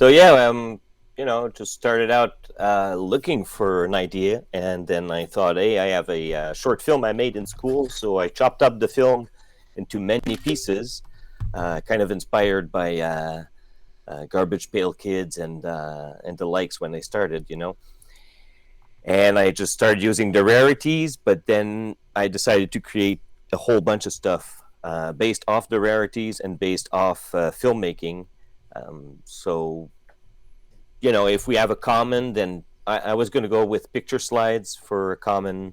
So yeah, just started out looking for an idea, and then I thought, hey, I have a short film I made in school, so I chopped up the film into many pieces, kind of inspired by Garbage Pail Kids and the likes when they started. And I just started using the rarities, but then I decided to create a whole bunch of stuff based off the rarities and based off filmmaking. So if we have a common, then I was going to go with picture slides for a common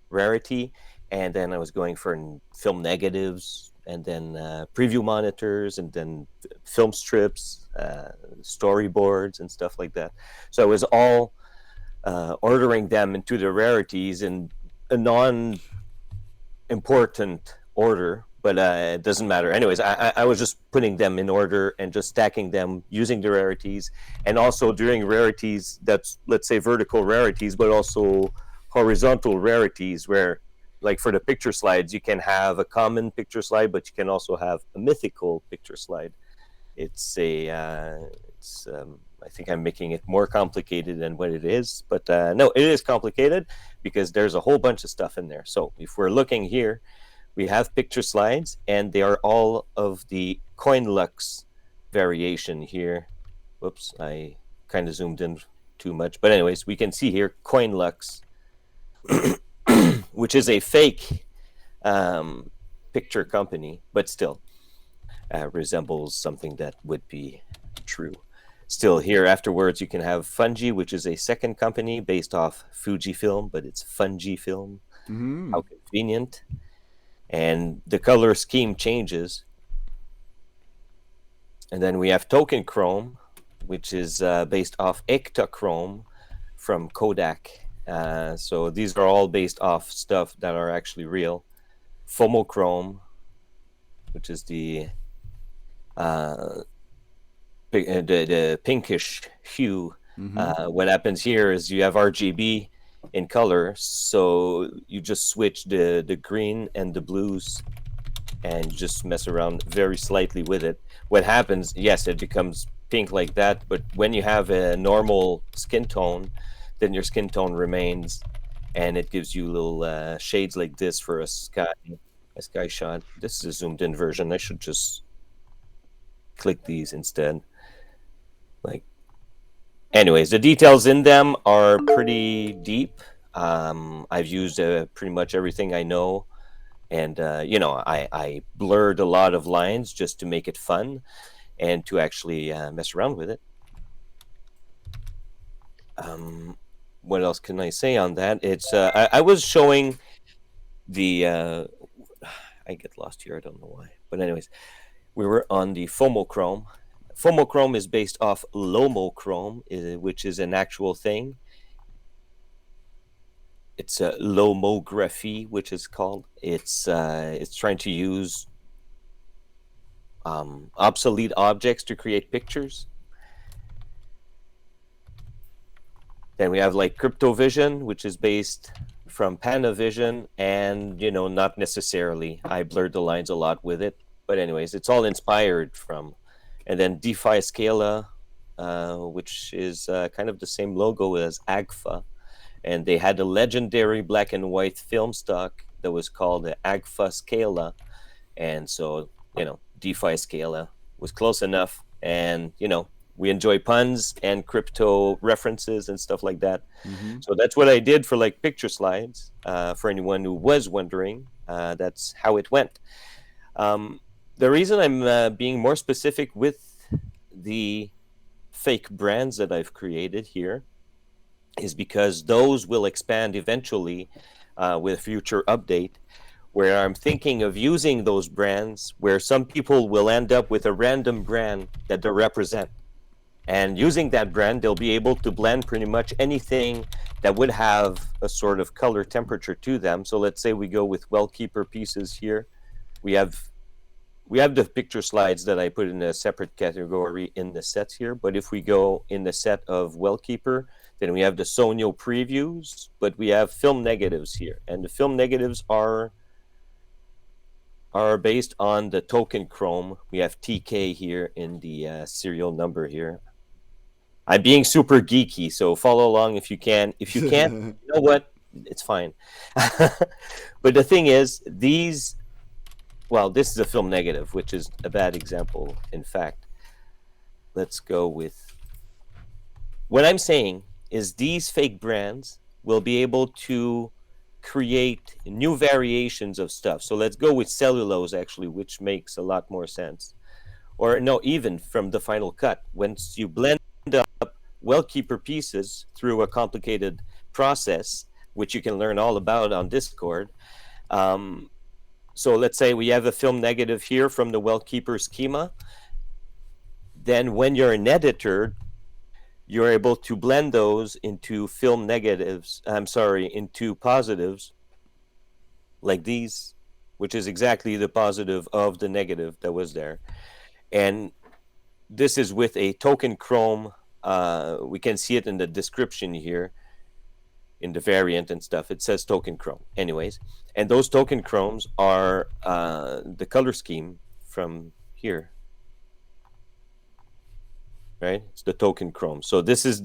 rarity, and then I was going for film negatives, and then preview monitors, and then film strips, storyboards, and stuff like that. So I was all ordering them into the rarities in a non-important order, but it doesn't matter. Anyways, I was just putting them in order and just stacking them using the rarities, and also during rarities, that's, let's say, vertical rarities, but also horizontal rarities, where, like for the picture slides, you can have a common picture slide, but you can also have a mythical picture slide. It's I think I'm making it more complicated than what it is, but no, it is complicated because there's a whole bunch of stuff in there. So if we're looking here, we have picture slides, and they are all of the CoinLux variation here. Whoops, I kind of zoomed in too much. But anyways, we can see here CoinLux, which is a fake picture company, but still resembles something that would be true. Still, here afterwards, you can have Fungi, which is a second company based off Fujifilm, but it's Fungifilm. Mm-hmm. How convenient. And the color scheme changes. And then we have Token Chrome, which is based off Ektachrome from Kodak. So these are all based off stuff that are actually real. Phomochrome, which is the pinkish hue. Mm-hmm. What happens here is you have RGB in color, so you just switch the green and the blues, and you just mess around very slightly with it. What happens, yes, it becomes pink like that, but when you have a normal skin tone, then your skin tone remains, and it gives you little shades like this for a sky shot. This is a zoomed in version. I should just click these instead. Like, anyways, the details in them are pretty deep. I've used pretty much everything I know, and I blurred a lot of lines just to make it fun and to actually mess around with it. What else can I say on that? It's I was showing the I get lost here. I don't know why, but anyways, we were on the Phomochrome. Phomochrome is based off Lomochrome, which is an actual thing. It's a lomography, which is called. It's trying to use obsolete objects to create pictures. Then we have like CryptoVision, which is based from Panavision, and not necessarily. I blurred the lines a lot with it, but anyways, it's all inspired from. And then DeFi Scala, which is kind of the same logo as AGFA, and they had a legendary black and white film stock that was called the AGFA Scala, and so DeFi Scala was close enough, and we enjoy puns and crypto references and stuff like that. Mm-hmm. So that's what I did for like picture slides. For anyone who was wondering, that's how it went. The reason I'm being more specific with the fake brands that I've created here is because those will expand eventually with future update, where I'm thinking of using those brands where some people will end up with a random brand that they represent. And using that brand, they'll be able to blend pretty much anything that would have a sort of color temperature to them. So let's say we go with Wellkeeper pieces here. We have the picture slides that I put in a separate category in the sets here. But if we go in the set of Wellkeeper, then we have the Sonyo previews, but we have film negatives here. And the film negatives are based on the token chrome. We have TK here in the serial number here. I'm being super geeky, so follow along if you can. If you can't, you know what? It's fine. But the thing is, well, this is a film negative, which is a bad example, in fact. Let's go with what I'm saying is these fake brands will be able to create new variations of stuff. So let's go with cellulose, actually, which makes a lot more sense. Or no, even from the Final Cut. Once you blend up Wellkeeper pieces through a complicated process, which you can learn all about on Discord. So let's say we have a film negative here from the Wellkeeper schema. Then when you're an editor, you're able to blend those into film negatives. I'm sorry, into positives like these, which is exactly the positive of the negative that was there. And this is with a token chrome. We can see it in the description here in the variant and stuff. It says token chrome. Anyways, and those token chromes are the color scheme from here. Right? It's the token chrome. So this is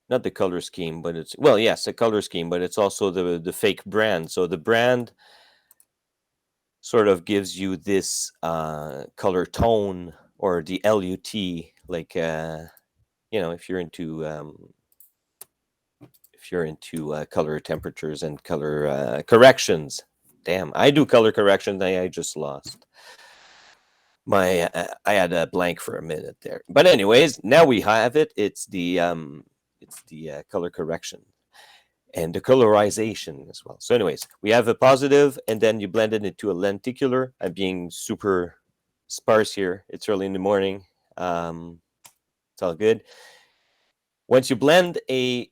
not the color scheme, but it's, well, yes, a color scheme, but it's also the fake brand. So the brand sort of gives you this color tone, or the LUT, like if you're into color temperatures and color corrections. Damn, I do color correction. I just lost my I had a blank for a minute there, but anyways, now we have it. It's the color correction and the colorization as well. So anyways, we have a positive, and then you blend it into a lenticular. I'm being super sparse here. It's early in the morning. It's all good. Once you blend a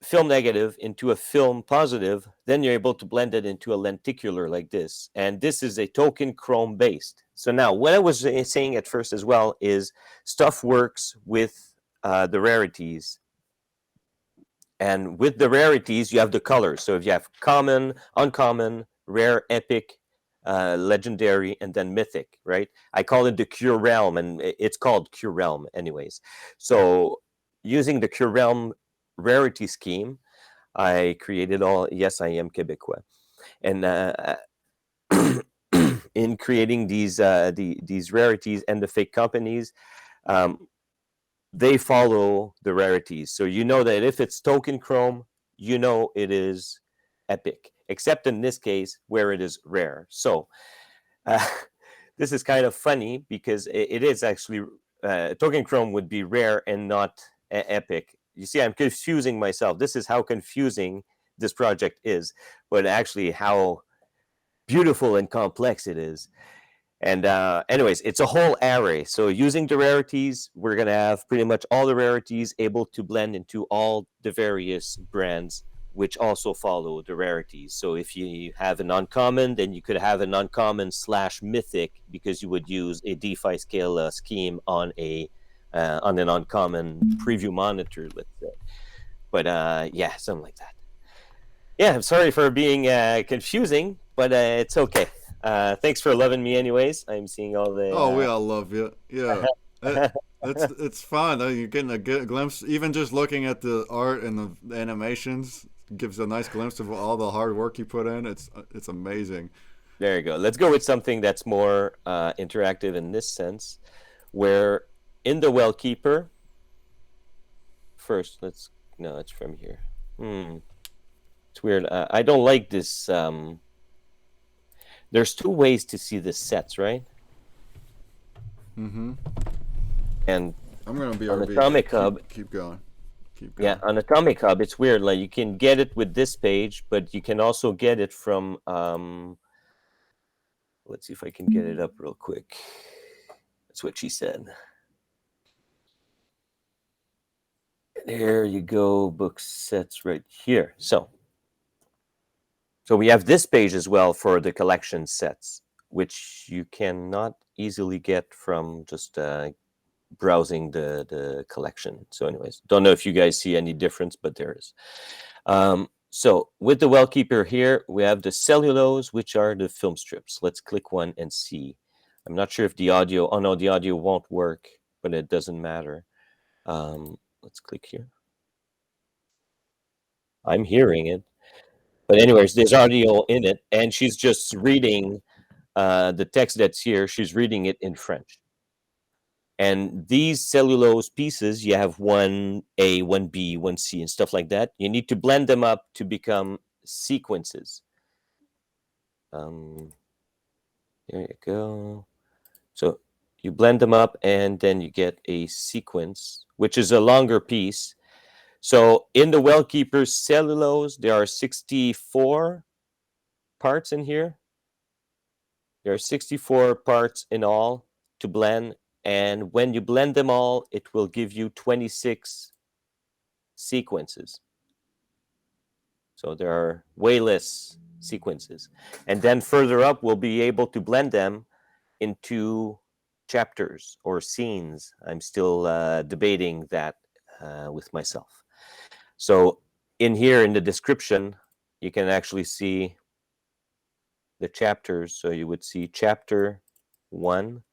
film negative into a film positive, then you're able to blend it into a lenticular like this. And this is a token chrome based. So now what I was saying at first as well is stuff works with the rarities. And with the rarities, you have the colors. So if you have common, uncommon, rare, epic, legendary, and then mythic, right? I call it the Cure Realm, and it's called Cure Realm anyways. So using the Cure Realm rarity scheme, I created all, yes, I am Quebecois. And in creating these rarities and the fake companies, they follow the rarities. So you know that if it's token chrome, you know it is epic, except in this case where it is rare. So this is kind of funny because it is actually token chrome would be rare and not epic. You see, I'm confusing myself. This is how confusing this project is, but actually how beautiful and complex it is. And anyways, it's a whole array. So using the rarities, we're going to have pretty much all the rarities able to blend into all the various brands, which also follow the rarities. So if you have an uncommon, then you could have an uncommon / mythic, because you would use a DeFi scale scheme on an uncommon preview monitor, let's say. But yeah, something like that. Yeah, I'm sorry for being confusing, but it's okay. Thanks for loving me, anyways. I'm seeing all the. Oh, we all love you. Yeah, it's fun. You're getting a good glimpse. Even just looking at the art and the animations gives a nice glimpse of all the hard work you put in. It's amazing. There you go. Let's go with something that's more interactive in this sense, where in the Wellkeeper. First, no, it's from here. It's weird. I don't like this. There's two ways to see the sets, right? Mm-hmm. And I'm gonna be on RB. Atomic Hub, Keep going. Keep yeah, going. on Atomic Hub, it's weird. Like you can get it with this page, but you can also get it from. Let's see if I can get it up real quick. That's what she said. There you go, book sets right here. So we have this page as well for the collection sets, which you cannot easily get from just browsing the collection. So anyways, don't know if you guys see any difference, but there is. So with the Wellkeeper here, we have the cellulose, which are the film strips. Let's click one and see. I'm not sure if the audio, oh no, the audio won't work, but it doesn't matter. Let's click here. I'm hearing it. But anyways, there's audio in it, and she's just reading the text that's here. She's reading it in French. And these cellulose pieces, you have 1A, 1B, 1C, and stuff like that. You need to blend them up to become sequences. There you go. So you blend them up, and then you get a sequence, which is a longer piece. So in the Wellkeeper's cellulose, there are 64 parts in here. There are 64 parts in all to blend. And when you blend them all, it will give you 26 sequences. So there are way less sequences. And then further up, we'll be able to blend them into chapters or scenes. I'm still debating that with myself. So in here in the description, you can actually see the chapters. So you would see chapter 1.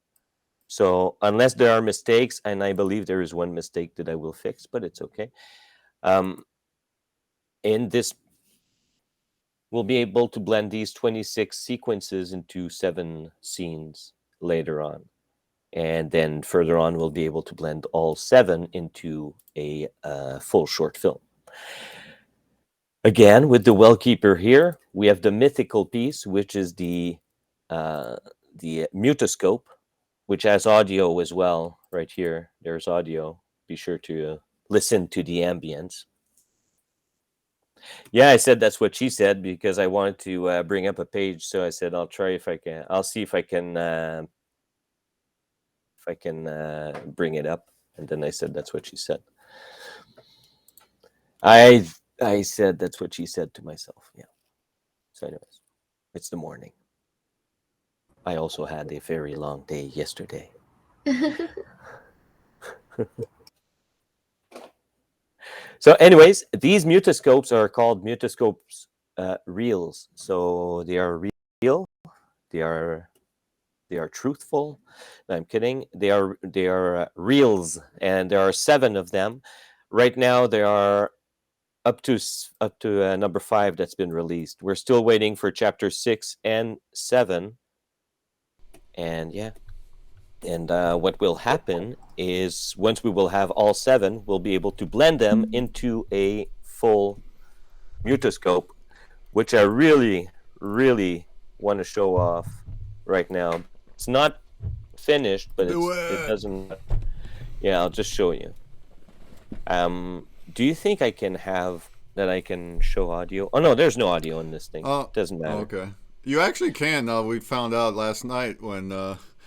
So unless there are mistakes, and I believe there is one mistake that I will fix, but it's okay. In this, we'll be able to blend these 26 sequences into 7 scenes later on. And then further on, we'll be able to blend all 7 into a full short film. Again, with the Wellkeeper here, we have the mythical piece, which is the mutoscope, which has audio as well. Right here, there's audio. Be sure to listen to the ambience. Yeah, I said that's what she said because I wanted to bring up a page. So I said I'll try if I can. I'll see if I can bring it up. And then I said that's what she said. I said that's what she said to myself. Yeah. So anyways, it's the morning. I also had a very long day yesterday. So anyways, these mutoscopes are called mutoscopes reels. So they are real. They are truthful. No, I'm kidding. They are reels, and there are 7 of them. Right now, there are up to number 5 that's been released. We're still waiting for chapter 6 and 7. And yeah. And what will happen is once we will have all 7, we'll be able to blend them into a full mutoscope, which I really, really want to show off right now. It's not finished, but it doesn't. Yeah, I'll just show you. Do you think I can show audio? Oh no, there's no audio in this thing. It doesn't matter. Okay. You actually can. We found out last night when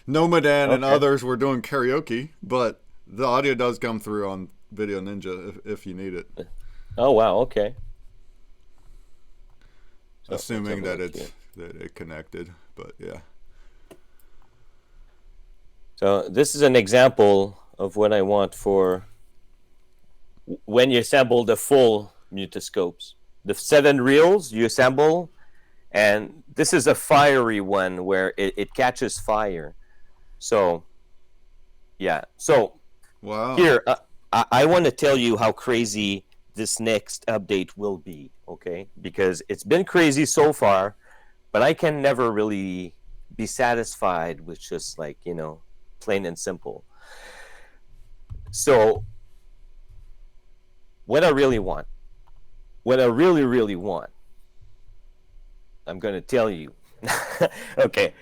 Nomadan and others were doing karaoke, but the audio does come through on Video Ninja if you need it. Oh wow, okay. So assuming that it connected, but yeah. So this is an example of what I want for when you assemble the full mutoscopes. The 7 reels you assemble, and this is a fiery one where it catches fire. So, yeah. So, wow. Here, I want to tell you how crazy this next update will be, okay? Because it's been crazy so far, but I can never really be satisfied with just like, plain and simple. So, what I really want, what I really, really want, I'm going to tell you. Okay.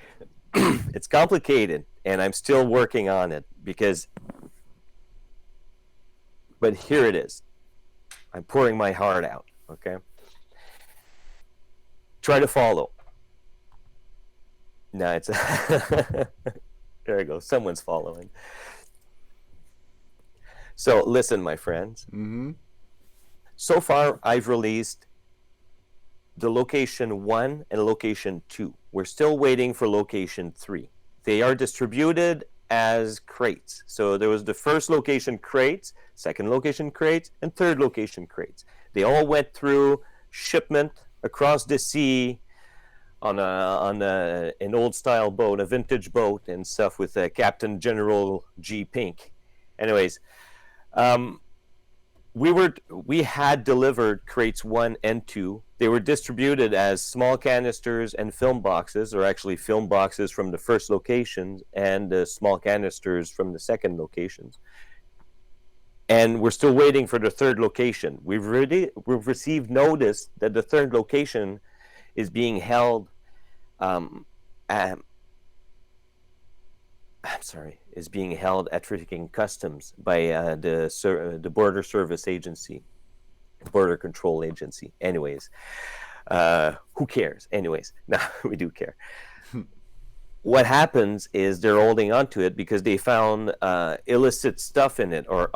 It's complicated, and I'm still working on it but here it is. I'm pouring my heart out, okay? Try to follow. No, it's there we go. Someone's following. So listen, my friends. Mm-hmm. So far, I've released the location 1 and location 2. We're still waiting for location 3. They are distributed as crates. So there was the first location crates, second location crates, and third location crates. They all went through shipment across the sea on an old style boat, a vintage boat and stuff with Captain General G. Pink. Anyways, Um, we had delivered crates 1 and 2. They were distributed as small canisters and film boxes, or actually film boxes from the first locations and small canisters from the second locations. And we're still waiting for the third location. We've received notice that the third location is being held is being held at freaking customs by the border service agency, border control agency. Anyways, who cares? Anyways, no, we do care. What happens is they're holding on to it because they found illicit stuff in it, or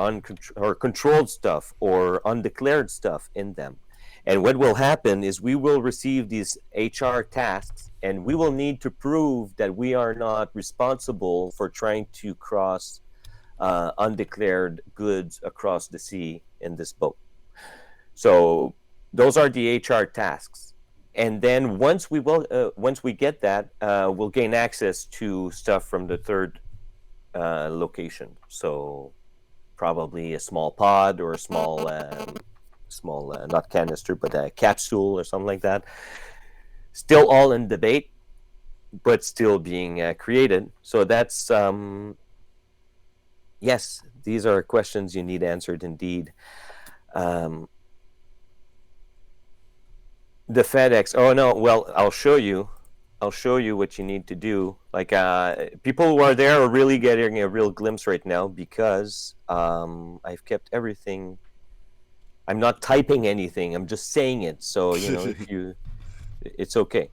controlled stuff, or undeclared stuff in them. And what will happen is we will receive these HR tasks, and we will need to prove that we are not responsible for trying to cross undeclared goods across the sea in this boat. So those are the HR tasks. And then once we get that, we'll gain access to stuff from the third location. So probably a small pod, or a small not canister, but a capsule or something like that. Still all in debate, but still being created. So that's yes, these are questions you need answered indeed. The FedEx. Oh no, well, I'll show you what you need to do. Like people who are there are really getting a real glimpse right now, because I've kept everything. I'm not typing anything. I'm just saying it. So it's okay.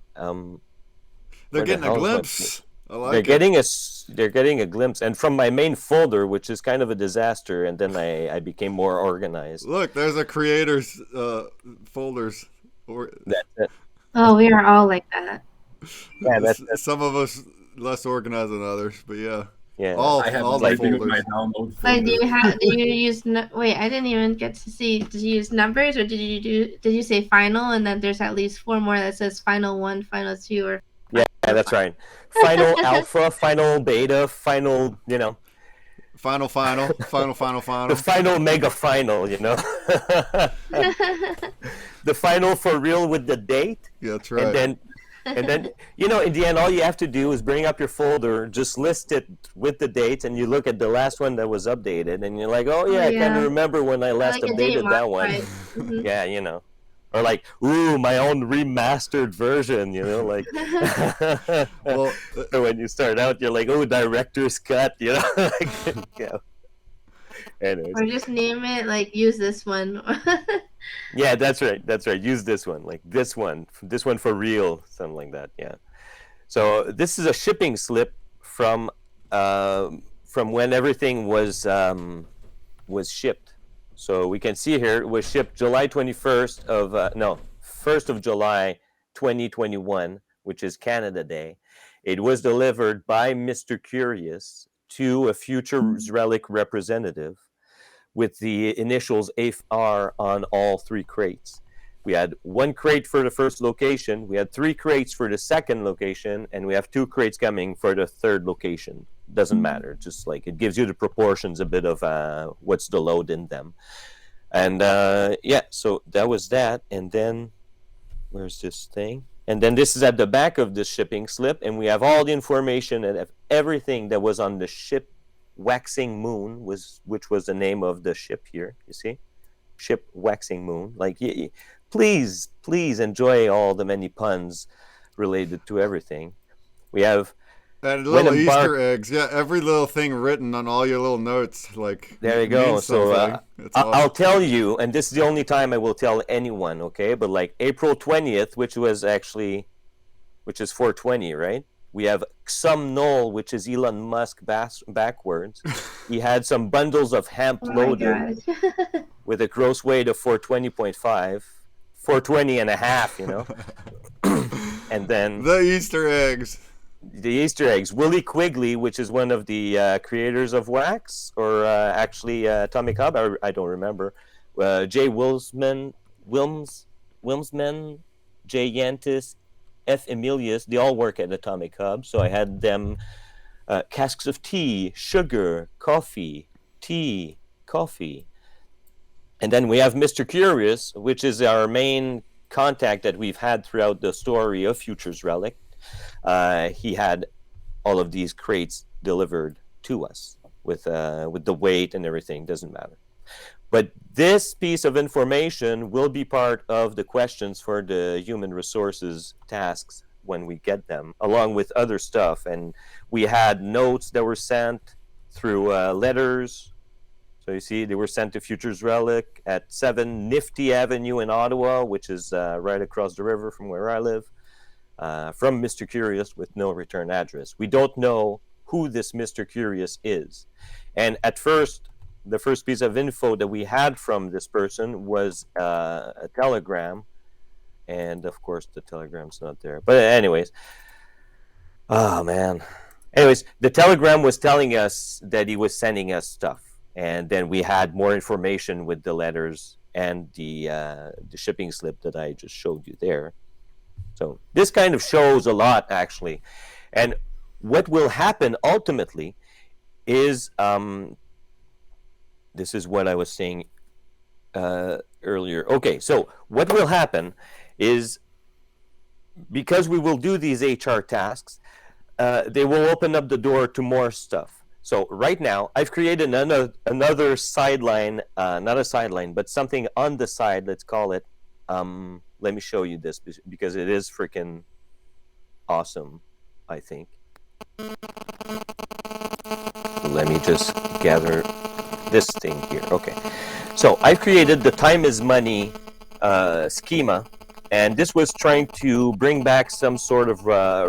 They're getting a glimpse. I like they're getting a glimpse, and from my main folder, which is kind of a disaster, and then I became more organized. Look, there's a creators folders. That's it. Oh, we are all like that. Yeah, that's some of us less organized than others, but yeah. Yeah, all the folders. My download folder. Wait, do you use? Wait, I didn't even get to see. Did you use numbers, or did you say final, and then there's at least 4 more that says final 1, final 2, or? Yeah, that's right. Final alpha, final beta, final. Final. The final mega final. The final for real with the date. Yeah, that's right. And then in the end, all you have to do is bring up your folder, just list it with the date, and you look at the last one that was updated, and you're like, oh yeah, I kind of remember when I last updated that one. Mm-hmm. Yeah, or like, ooh, my own remastered version, like. Well, so when you start out, you're like, oh, director's cut, like, yeah. Anyways. Or just name it, like, use this one. Yeah, that's right. Use this one, like this one for real, something like that. Yeah. So this is a shipping slip from when everything was shipped. So we can see here it was shipped July 21st of 1st of July 2021, which is Canada Day. It was delivered by Mr. Curious to a future Relic representative, with the initials AFR on all 3 crates. We had 1 crate for the first location, we had 3 crates for the second location, and we have 2 crates coming for the third location. Doesn't matter, just like it gives you the proportions a bit of what's the load in them. And so that was that. And then where's this thing? And then this is at the back of the shipping slip, and we have all the information and everything that was on the ship. Waxing Moon which was the name of the ship here. You see, ship Waxing Moon. Like, please enjoy all the many puns related to everything. We have and little Easter eggs. Yeah, every little thing written on all your little notes. Like, there you go. So awesome. I'll tell you, and this is the only time I will tell anyone. Okay, but like April 20th, which is 420, right? We have some Knoll, which is Elon Musk backwards. He had some bundles of hemp loaded with a gross weight of 420.5, 420 and a half, And then the Easter eggs. Willie Quigley, which is one of the creators of Wax, or actually Atomic Hub, I don't remember. Jay Wilmsman, Jay Yantis, F. Emilius, they all work at Atomic Hub. So I had them casks of tea, sugar, coffee, coffee. And then we have Mr. Curious, which is our main contact that we've had throughout the story of Futures Relic. He had all of these crates delivered to us with the weight and everything. Doesn't matter. But this piece of information will be part of the questions for the human resources tasks when we get them, along with other stuff. And we had notes that were sent through letters. So you see, they were sent to Futures Relic at 7 Nifty Avenue in Ottawa, which is right across the river from where I live, from Mr. Curious with no return address. We don't know who this Mr. Curious is. And at first, the first piece of info that we had from this person was a telegram. And of course, the telegram's not there. But anyways, oh man. Anyways, the telegram was telling us that he was sending us stuff. And then we had more information with the letters and the shipping slip that I just showed you there. So this kind of shows a lot, actually. And what will happen ultimately is, this is what I was saying earlier. Okay, so what will happen is, because we will do these HR tasks, they will open up the door to more stuff. So right now, I've created another sideline, not a sideline, but something on the side, let's call it. Let me show you this because it is freaking awesome, I think. Let me just gather this thing here. Okay. So I've created the time is money schema, and this was trying to bring back some sort of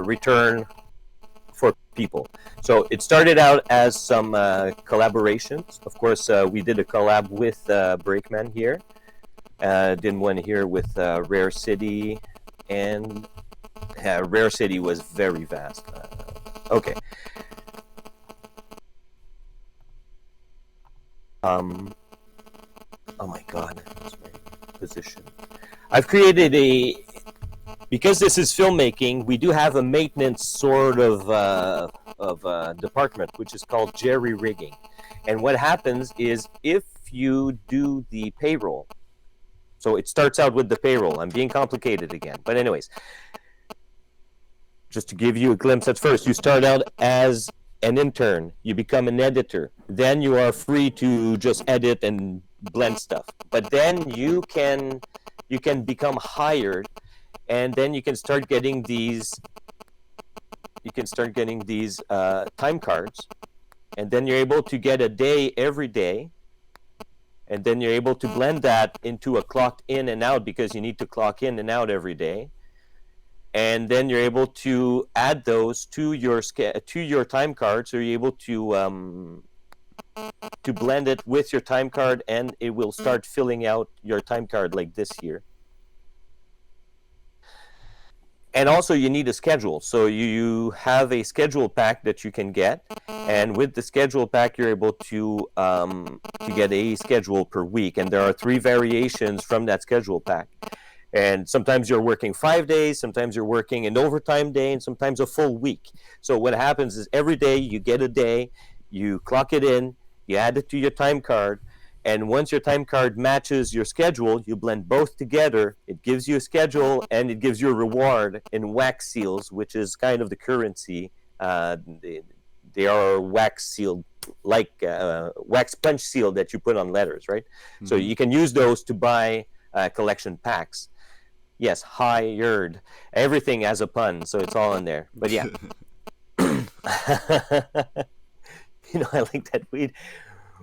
return for people. So it started out as some collaborations. Of course, we did a collab with Brakeman here. Did one here with Rare City, and Rare City was very vast. Okay. Oh my God, what's my position? I've created because this is filmmaking, we do have a maintenance sort of department, which is called jerry rigging. And what happens is, if you do the payroll, so it starts out with the payroll. I'm being complicated again. But anyways, just to give you a glimpse at first, you start out as an intern. You become an editor. Then you are free to just edit and blend stuff. But then you can become hired, and then you can start getting these time cards, and then you're able to get a day every day. And then you're able to blend that into a clocked in and out, because you need to clock in and out every day. And then you're able to add those to your time card. So you're able to blend it with your time card, and it will start filling out your time card like this here. And also you need a schedule. So you have a schedule pack that you can get. And with the schedule pack, you're able to get a schedule per week. And there are 3 variations from that schedule pack. And sometimes you're working 5 days, sometimes you're working an overtime day, and sometimes a full week. So what happens is, every day you get a day, you clock it in, you add it to your time card. And once your time card matches your schedule, you blend both together. It gives you a schedule, and it gives you a reward in wax seals, which is kind of the currency. They are wax sealed, like wax punch seal that you put on letters, right? Mm-hmm. So you can use those to buy collection packs. Yes, hired. Everything has a pun, so it's all in there. But yeah. I like that weed.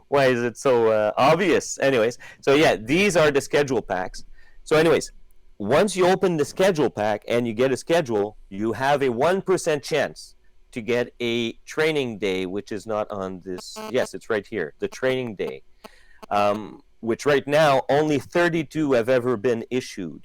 Why is it so obvious? Anyways, so yeah, these are the schedule packs. So anyways, once you open the schedule pack and you get a schedule, you have a 1% chance to get a training day, which is not on this. Yes, it's right here, the training day, which right now only 32 have ever been issued.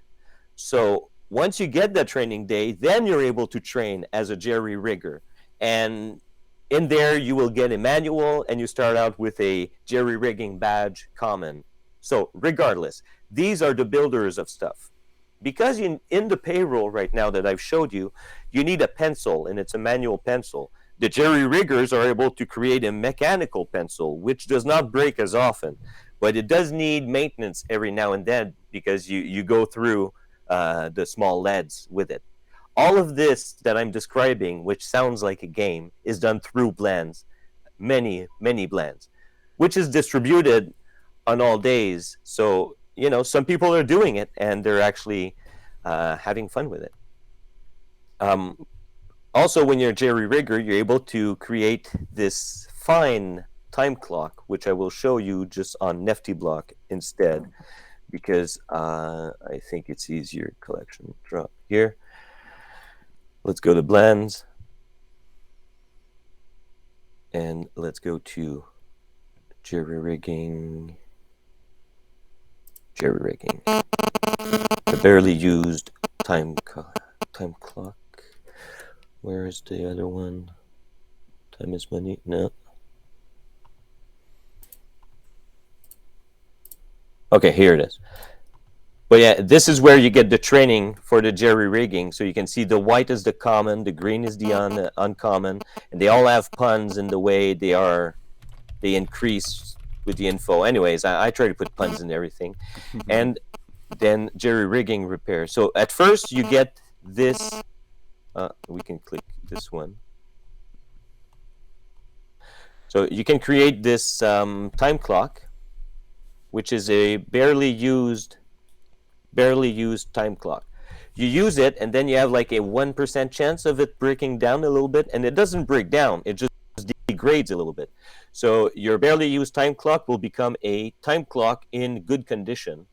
So once you get that training day, then you're able to train as a jerry rigger. And in there, you will get a manual, and you start out with a jerry rigging badge common. So regardless, these are the builders of stuff. Because in the payroll right now that I've showed you, you need a pencil, and it's a manual pencil. The jerry riggers are able to create a mechanical pencil, which does not break as often, but it does need maintenance every now and then because you go through the small leads with it. All of this that I'm describing, which sounds like a game, is done through blends, many blends, which is distributed on all days. So, some people are doing it and they're actually having fun with it. Also, when you're a jerry rigger, you're able to create this fine time clock, which I will show you just on Nifty Block instead, because I think it's easier. Collection drop here. Let's go to blends. And let's go to jerry rigging. The barely used time clock. Where is the other one? Time is money. No. Okay, here it is. But yeah, this is where you get the training for the jerry rigging. So you can see the white is the common, the green is the uncommon, and they all have puns in the way they increase with the info. Anyways, I try to put puns in everything. And then jerry rigging repair. So at first you get this. We can click this one. So you can create this time clock, which is a barely used time clock. You use it, and then you have like a 1% chance of it breaking down a little bit, and it doesn't break down. It just degrades a little bit. So your barely used time clock will become a time clock in good condition,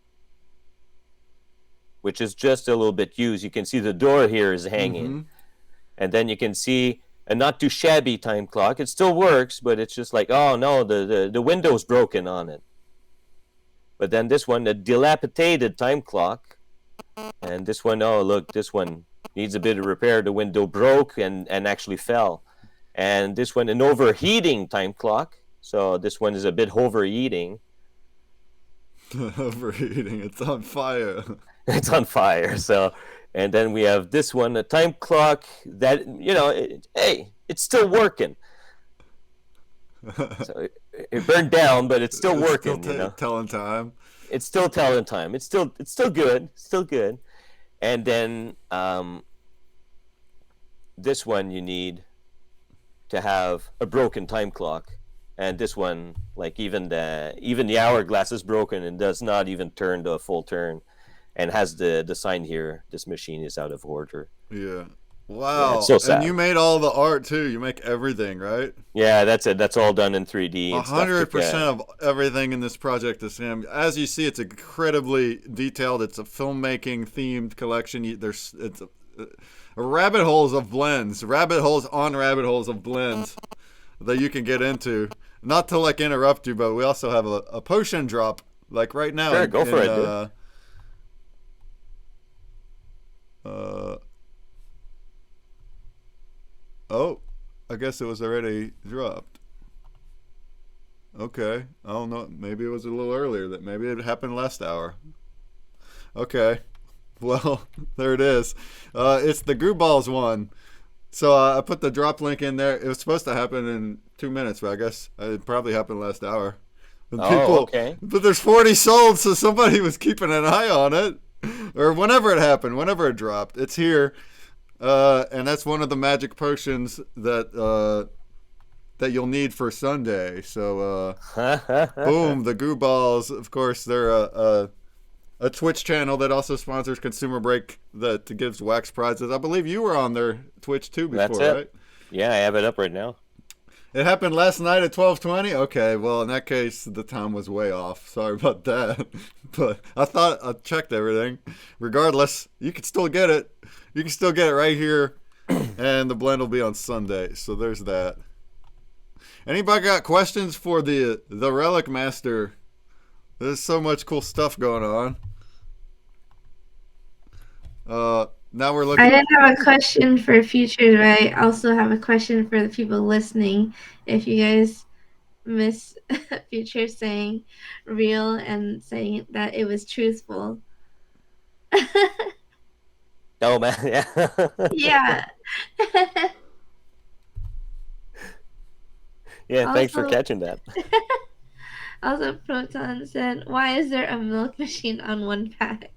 which is just a little bit used. You can see the door here is hanging. And then you can see a not too shabby time clock. It still works, but it's just like, oh no, the window's broken on it. But then this one, a dilapidated time clock. And this one, oh look, this one needs a bit of repair. The window broke and actually fell. And this one, an overheating time clock. So this one is a bit overheating. Overheating, it's on fire. It's on fire. So, and then we have this one, a time clock that, hey, it's still working. So it burned down, but it's still working. Still telling time. It's still telling time. It's still good. And then this one you need to have a broken time clock, and this one, like even the hourglass is broken and does not even turn to a full turn, and has the sign here. This machine is out of order. Yeah. Wow. Yeah, it's so sad. And you made all the art too. You make everything, right? Yeah, that's it. That's all done in 3D. 100% of everything in this project is him. As you see, it's incredibly detailed. It's a filmmaking themed collection. It's a rabbit holes of blends, rabbit holes on rabbit holes of blends that you can get into. Not to like interrupt you, but we also have a potion drop like right now. Sure, go for it. Dude. Oh, I guess it was already dropped. Okay, I don't know. Maybe it was a little earlier. Maybe it happened last hour. Okay, well, there it is. It's the Goo Balls one. So I put the drop link in there. It was supposed to happen in 2 minutes, but I guess it probably happened last hour. Okay. But there's 40 sold, so somebody was keeping an eye on it. Or whenever it happened, whenever it dropped. It's here. And that's one of the magic potions that you'll need for Sunday. So, boom, the Goo Balls. Of course, they're a Twitch channel that also sponsors ConsumerBreak that gives wax prizes. I believe you were on their Twitch too before, that's it. Right? Yeah, I have it up right now. It happened last night at 12:20. Okay, well in that case the time was way off. Sorry about that. But I thought I checked everything. Regardless, you can still get it. You can still get it right here, and the blend will be on Sunday. So there's that. Anybody got questions for the Relic Master? There's so much cool stuff going on. Now we're looking. I didn't have a question for Futures, but I also have a question for the people listening. If you guys miss Futures saying real and saying that it was truthful. Oh man, yeah. Yeah. Yeah, thanks for Also, catching that. also Proton said, "Why is there a milk machine on one pack?"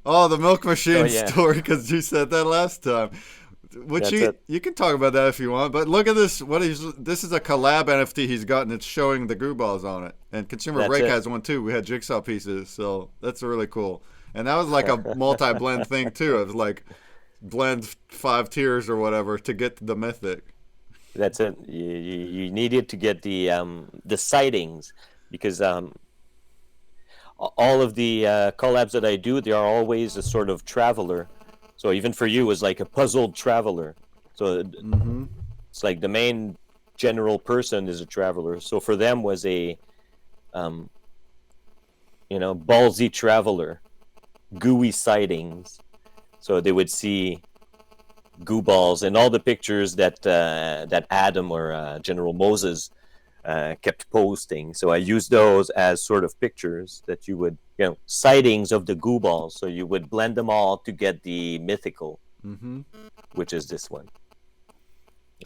Oh, the milk Oh machine yeah, story, because you said that last time. Which that's it. you can talk about that if you want, but look at this. This is a collab NFT he's gotten. It's showing the goo balls on it, and Consumer That's Break it. has one too. We had jigsaw pieces, so that's really cool. And that was like a multi-blend thing too. It was like blend 5 tiers or whatever to get the mythic. That's it. You needed to get the sightings because all of the collabs that I do, they are always a sort of traveler. So even for you, it's like a puzzled traveler. So Mm-hmm. it's like the main general person is a traveler. So for them was a um, ballsy traveler, gooey sightings. So they would see goo balls and all the pictures that Adam or General Moses kept posting. So I used those as sort of pictures that you would, sightings of the goo balls. So you would blend them all to get the mythical, Mm-hmm. which is this one.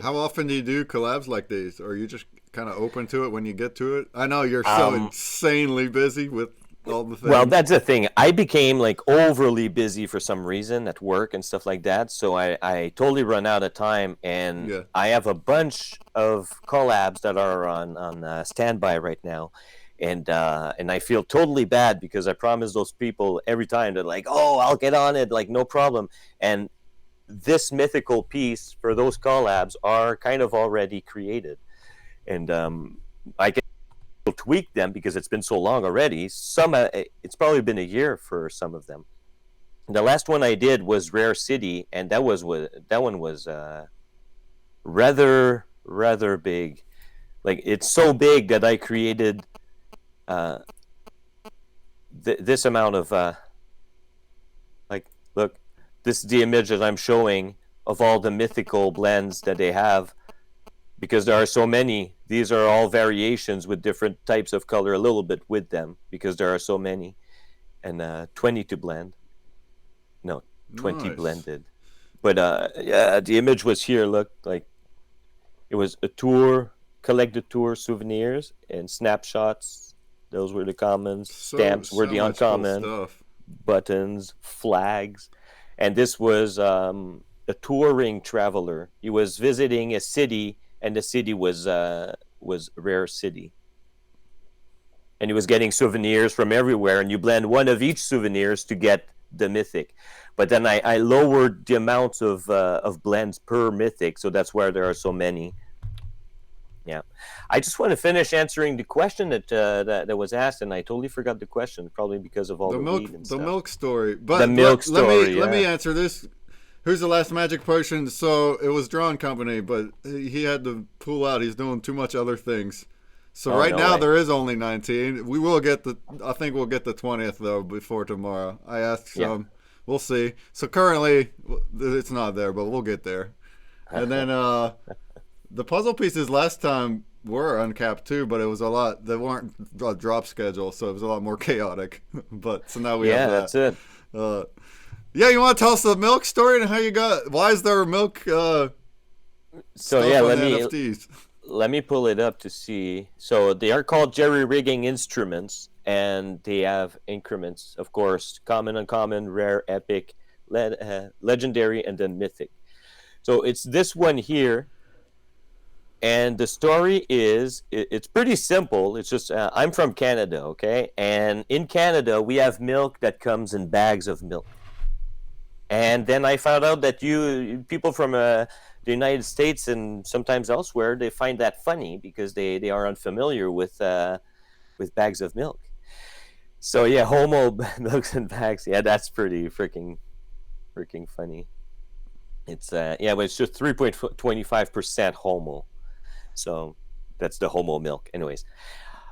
How often do you do collabs like these? Or are you just kind of open to it when you get to it? I know you're so Um, insanely busy with all the well, things. that's the thing. I became like overly busy for some reason at work and stuff like that. So I totally run out of time, and Yeah. I have a bunch of collabs that are on standby right now. And I feel totally bad because I promise those people every time they're like, "Oh, I'll get on it, like no problem." And this mythical piece for those collabs are kind of already created, and I can tweak them because it's been so long already. Some it's probably been a year for some of them. The last one I did was Rare City, and that one was rather big. Like it's so big that I created uh, this amount of like look, this is the image that I'm showing of all the mythical blends that they have because there are so many. These are all variations with different types of color a little bit with them because there are so many, and 20 to blend. No, 20 Nice. blended. But yeah, the image was here. Look, like it was a tour, collected tour souvenirs and snapshots. Those were the commons. So Stamps were so the much cool uncommon. stuff. Buttons, flags, and this was a touring traveler. He was visiting a city, and the city was Rare City, and he was getting souvenirs from everywhere. And you blend one of each souvenirs to get the mythic. But then I lowered the amount of blends per mythic, so that's where there are so many. Yeah, I just want to finish answering the question that was asked, and I totally forgot the question, probably because of all the weed and The stuff. milk story. The But milk story, let me yeah. answer this. Who's the last magic potion? So it was Drawn Company, but he had to pull out. He's doing too much other things. So Oh right no now way. there is only 19. We will get the. I think we'll get the 20th though before tomorrow. I asked Yeah. some. We'll see. So currently it's not there, but we'll get there. And then the puzzle pieces last time were uncapped too, but it was a lot. They weren't a drop schedule, so it was a lot more chaotic. But so now we have Yeah, that. that's it. Uh, yeah, you want to tell us the milk story and how you got? Why is there milk So yeah, stuff on the NFTs? let me pull it up to see. So they are called jerry rigging instruments, and they have increments, of course, common, uncommon, rare, epic, legendary, and then mythic. So it's this one here, and the story is it's pretty simple. It's just I'm from Canada, okay, and in Canada we have milk that comes in bags of milk. And then I found out that you people from the United States and sometimes elsewhere they find that funny because they are unfamiliar with bags of milk. So yeah, homo milks and bags. Yeah, that's pretty freaking funny. It's yeah, but it's just 3.25% homo. So that's the homo milk. Anyways,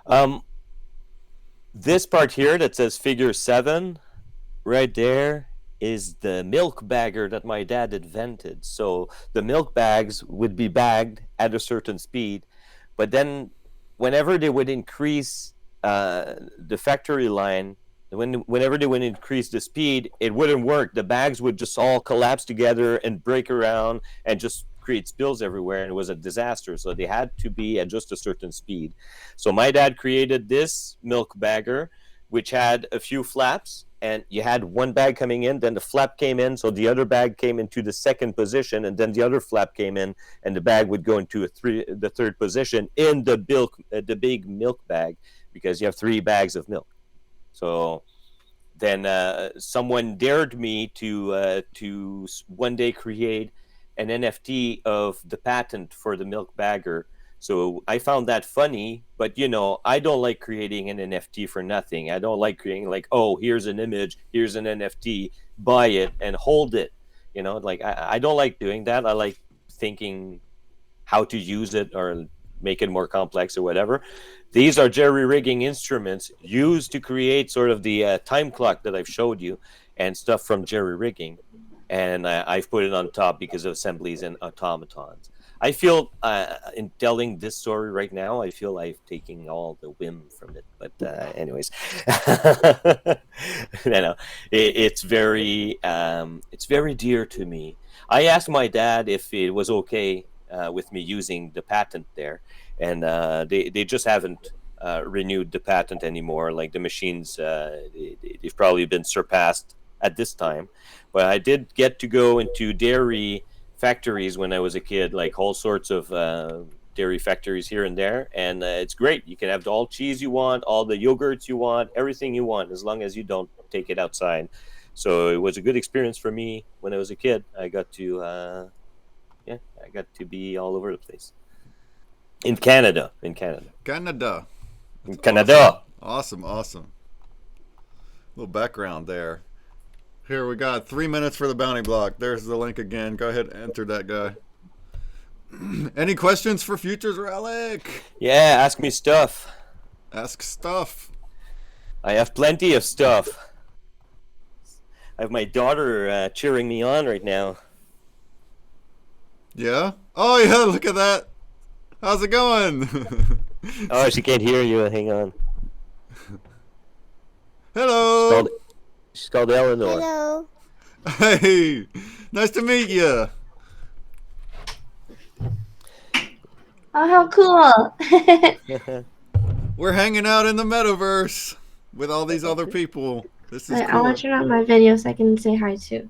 um, this part here that says figure 7 right there is the milk bagger that my dad invented. So the milk bags would be bagged at a certain speed, but then whenever they would increase the factory line, whenever they would increase the speed, it wouldn't work. The bags would just all collapse together and break around and just create spills everywhere, and it was a disaster. So they had to be at just a certain speed. So my dad created this milk bagger, which had a few flaps, and you had one bag coming in, then the flap came in, so the other bag came into the second position, and then the other flap came in, and the bag would go into the third position in the big milk bag, because you have 3 bags of milk. So then someone dared me to one day create an NFT of the patent for the milk bagger. So I found that funny, but I don't like creating an NFT for nothing. I don't like creating like, oh, here's an image, here's an NFT, buy it and hold it. Like I don't like doing that. I like thinking how to use it or make it more complex or whatever. These are jerry rigging instruments used to create sort of the time clock that I've showed you and stuff from jerry rigging. And I've put it on top because of assemblies and automatons. I feel in telling this story right now, I feel I've taken all the whim from it. But anyways, it's very dear to me. I asked my dad if it was okay with me using the patent there, and they just haven't renewed the patent anymore. Like the machines, they've probably been surpassed at this time. But I did get to go into dairy factories when I was a kid, like all sorts of dairy factories here and there, and it's great. You can have all cheese you want, all the yogurts you want, everything you want, as long as you don't take it outside. So it was a good experience for me when I was a kid. I got to be all over the place. In Canada. Canada. In Canada. Awesome. Little background there. Here we got 3 minutes for the bounty block. There's the link again. Go ahead and enter that guy. Any questions for Futures Relic? Yeah, ask me stuff. Ask stuff. I have plenty of stuff. I have my daughter cheering me on right now. Yeah? Oh, yeah, look at that. How's it going? Oh, she can't hear you. Hang on. Hello. She's called Eleanor. Hello. Hey, nice to meet you. Oh, how cool. We're hanging out in the metaverse with all these other people. This is I cool. want to turn on my video so I can say hi too.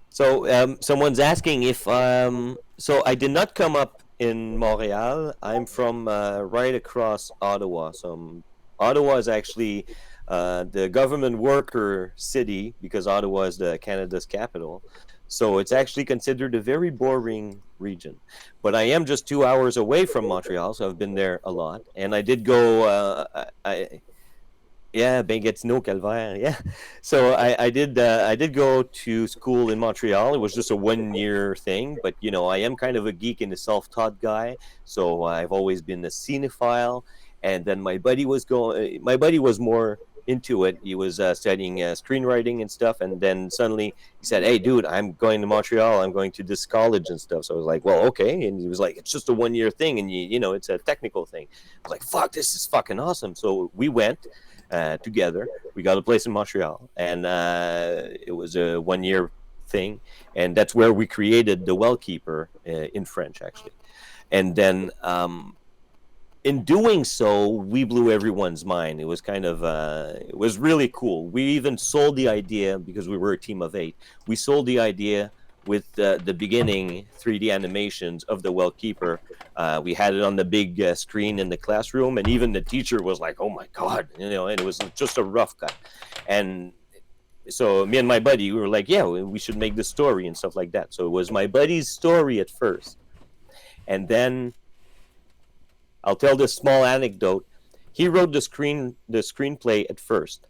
So someone's asking if so I did not come up in Montreal. I'm from right across Ottawa. So Ottawa is actually the government worker city, because Ottawa is Canada's capital. So it's actually considered a very boring region. But I am just 2 hours away from Montreal, so I've been there a lot. And I did go yeah, ben Gatineau, Calvaire. Yeah, so I did go to school in Montreal. It was just a 1 year thing, but I am kind of a geek and a self-taught guy, so I've always been a cinephile. And then my buddy was more into it. He was studying screenwriting and stuff, and then suddenly he said, "Hey, dude, I'm going to Montreal. I'm going to this college and stuff." So I was like, "Well, okay." And he was like, "It's just a 1 year thing, and it's a technical thing." I was like, "Fuck, this is fucking awesome." So we went together. We got a place in Montreal, and it was a 1 year thing, and that's where we created the Well Keeper in French, actually. And then in doing so, we blew everyone's mind. It was kind of it was really cool. We even sold the idea, because we were a team of 8. We sold the idea with the beginning 3D animations of the Well Keeper. We had it on the big screen in the classroom, and even the teacher was like, "Oh my God," and it was just a rough cut. And so me and my buddy, we were like, "Yeah, we should make the story and stuff like that." So it was my buddy's story at first, and then I'll tell this small anecdote. He wrote the screenplay at first.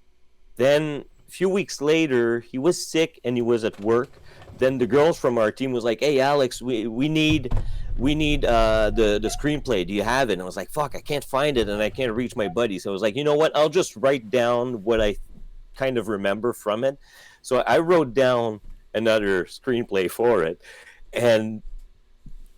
Then a few weeks later, he was sick and he was at work. Then the girls from our team was like, "Hey, Alex, we need the screenplay. Do you have it?" And I was like, "Fuck, I can't find it and I can't reach my buddy." So I was like, "You know what? I'll just write down what I kind of remember from it." So I wrote down another screenplay for it, and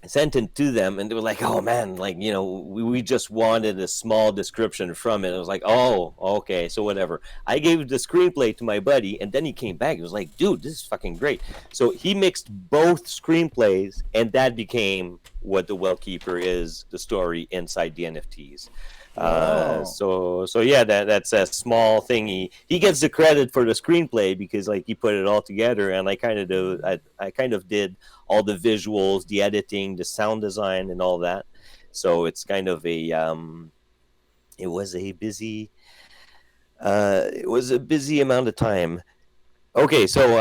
sent it to them, and they were like, "Oh man, like we just wanted a small description from it." I was like, "Oh, okay, so whatever." I gave the screenplay to my buddy, and then he came back. He was like, "Dude, this is fucking great." So he mixed both screenplays, and that became what the Well Keeper is, the story inside the NFTs. Wow. So yeah, that's a small thing. He gets the credit for the screenplay because like he put it all together, and I kind of did all the visuals, the editing, the sound design, and all that. So it's kind of it was a busy amount of time. Okay, so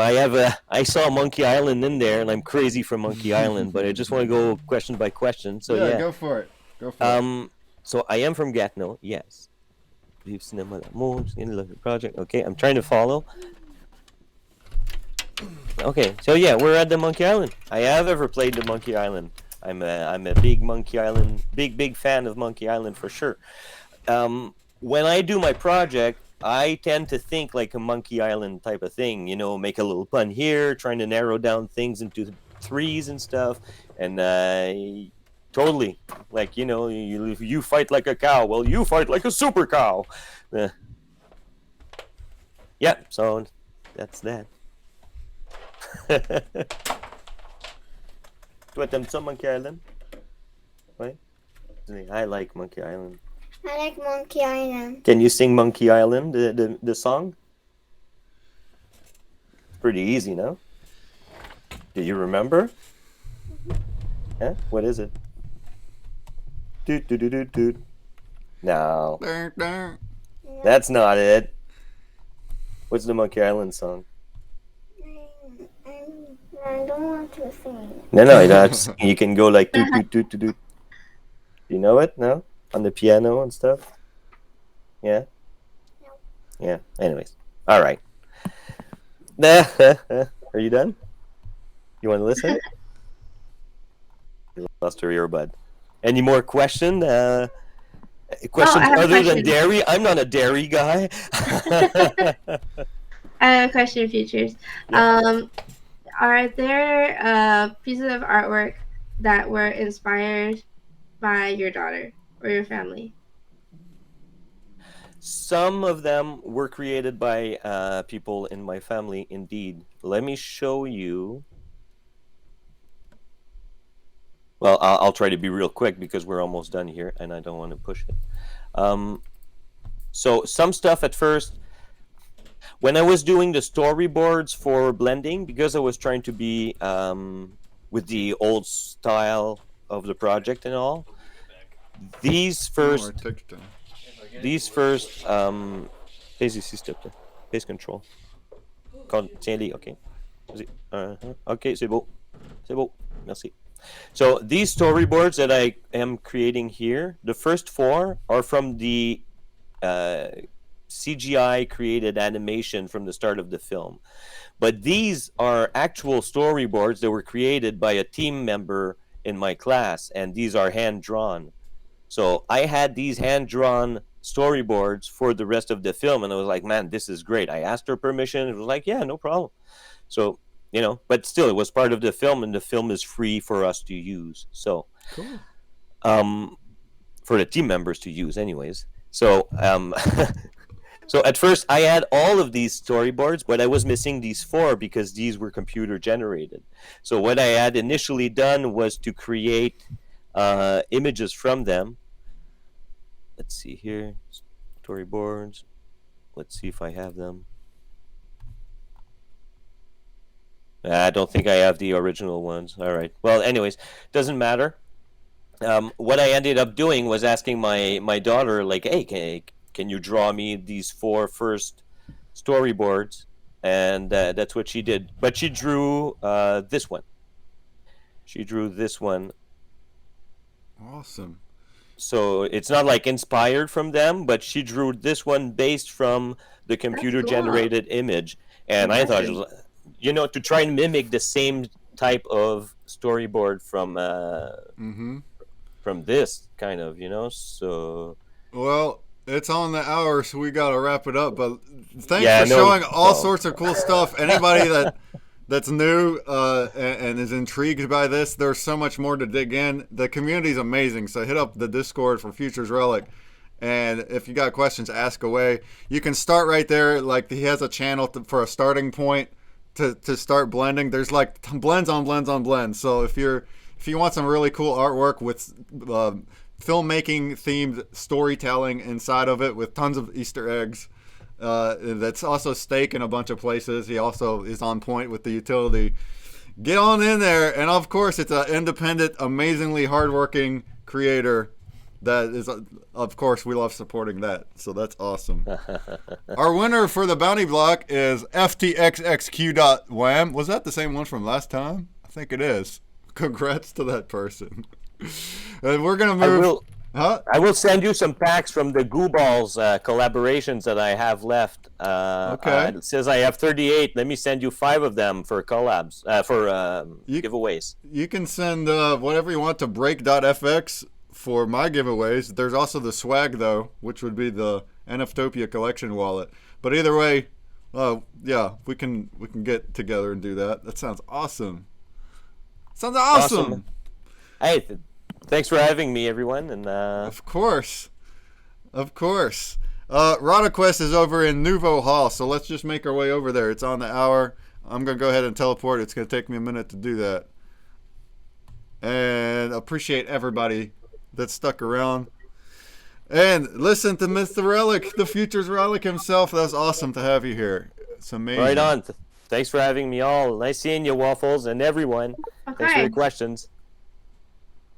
I saw Monkey Island in there, and I'm crazy for Monkey Island, but I just want to go question by question. So Yeah, yeah, go for it. Go for it. so I am from Gatineau, yes. Vive Cinema L'Amour, project. Okay, I'm trying to follow. Okay, so yeah, we're at the Monkey Island. I have ever played the Monkey Island. I'm a big Monkey Island, big fan of Monkey Island for sure. When I do my project, I tend to think like a Monkey Island type of thing. Make a little pun here, trying to narrow down things into threes and stuff, and totally like you fight like a cow. Well, you fight like a super cow. Yeah, so that's that. Toi, t'aimes ça, Monkey Island? Ouais? I like Monkey Island. I like Monkey Island. Can you sing Monkey Island, the song? It's pretty easy, no? Do you remember? Yeah? What is it? Doot, doot, doot, doot, doot. No, that's not it. What's the Monkey Island song? I don't want to sing. No, you don't have to sing. You can go like doot, doot, doot, doot, doot. Do you know it? No? On the piano and stuff? Yeah? No. Yeah, anyways. All right. Are you done? You want to listen? You lost your earbud. Any more questions? Questions I have a other than question. dairy? I'm not a dairy guy. I have a question, Futures. Yeah. Are there pieces of artwork that were inspired by your daughter or your family? Some of them were created by people in my family, indeed. Let me show you. Well, I'll try to be real quick because we're almost done here, and I don't want to push it. So some stuff at first, when I was doing the storyboards for blending, because I was trying to be with the old style of the project and all, these first, pace control. Tiens-les, ok. Ok, c'est beau. C'est beau. Merci. So these storyboards that I am creating here, the first four are from the CGI created animation from the start of the film. But these are actual storyboards that were created by a team member in my class, and these are hand-drawn. So I had these hand-drawn storyboards for the rest of the film, and I was like, man, this is great. I asked her permission. It was like, yeah, no problem. So, but still, it was part of the film, and the film is free for us to use. So, Cool. For the team members to use, anyways. So, so at first, I had all of these storyboards, but I was missing these four because these were computer generated. So what I had initially done was to create images from them. Let's see here, storyboards. Let's see if I have them. I don't think I have the original ones. All right. Well, anyways, doesn't matter. What I ended up doing was asking my daughter, like, hey, can you draw me these four first storyboards? And that's what she did. But she drew this one. She drew this one. Awesome. So it's not like inspired from them, but she drew this one based from the computer-generated image. And I thought, to try and mimic the same type of storyboard from this kind of, so. Well, it's on the hour, so we gotta wrap it up. But thanks for showing all sorts of cool stuff. Anybody that that's new and is intrigued by this, there's so much more to dig in. The community's amazing, so hit up the Discord for Futures Relic. And if you got questions, ask away. You can start right there. Like, he has a channel for a starting point to start blending. There's like blends on blends on blends. So if you want some really cool artwork with filmmaking themed storytelling inside of it with tons of Easter eggs, that's also stake in a bunch of places. He also is on point with the utility. Get on in there. And of course, it's an independent, amazingly hardworking creator that is, of course, we love supporting that. So that's awesome. Our winner for the bounty block is ftxxq.wham. Was that the same one from last time? I think it is. Congrats to that person. And we're going to move. I will send you some packs from the Goo Balls collaborations that I have left. Okay. It says I have 38. Let me send you 5 of them for collabs, for giveaways. You can send whatever you want to break.fx for my giveaways. There's also the swag, though, which would be the NFTOPIA collection wallet. But either way, yeah, we can get together and do that. That sounds awesome. Sounds awesome. Hey, thanks for having me, everyone. And of course. RotaQuest is over in Nouveau Hall, so let's just make our way over there. It's on the hour. I'm going to go ahead and teleport. It's going to take me a minute to do that. And appreciate everybody that stuck around. And listen to Mr. Relic, the Futures Relic himself. That's awesome to have you here. It's amazing. Right on. Thanks for having me all. Nice seeing you, Waffles, and everyone. Okay. Thanks for your questions.